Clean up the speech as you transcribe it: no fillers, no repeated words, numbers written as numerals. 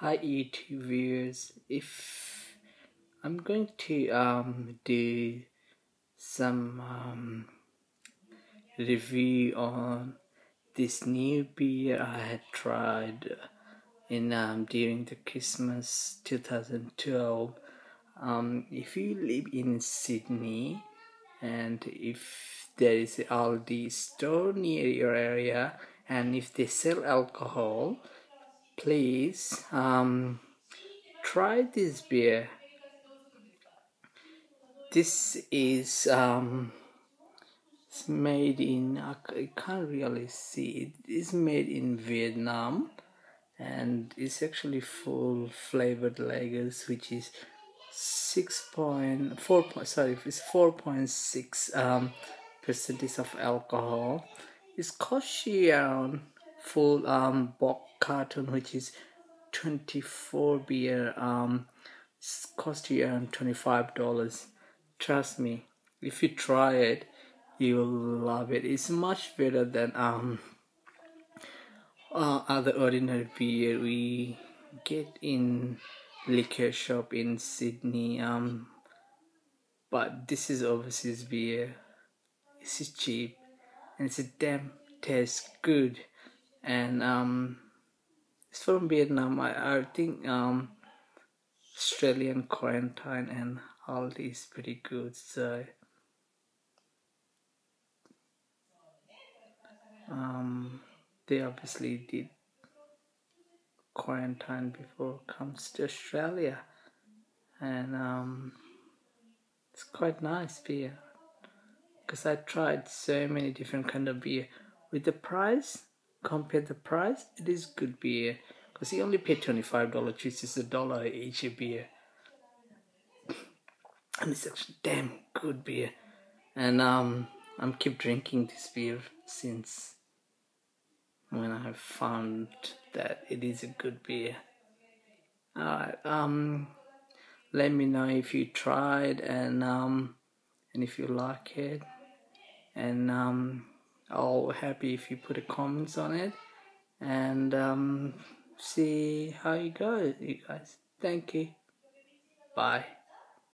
Hi YouTube viewers, if I'm going to do some review on this new beer I had tried in during the Christmas 2012. If you live in Sydney and if there is an Aldi store near your area and if they sell alcohol, please try this beer. This is it's made in, I can't really see it. It's made in Vietnam and it's actually full flavored lagers, which is 4.6 percentage of alcohol. It's cost you around full box carton, which is 24 beer, cost you around $25. Trust me, if you try it, you'll love it. It's much better than other ordinary beer we get in liquor shop in Sydney. But this is overseas beer. It's cheap and it's damn tastes good. And it's from Vietnam. I think Australian quarantine and Aldi is pretty good. So they obviously did quarantine before it comes to Australia, and it's quite nice beer because I tried so many different kind of beer. With the price, compare the price, it is good beer because you only pay $25, which is $1 each a beer, and it's actually damn good beer. And I'm keep drinking this beer since when I found that it is a good beer. Alright, let me know if you tried and if you like it, and I'll happy if you put a comments on it, and see how you go, you guys. Thank you. Bye.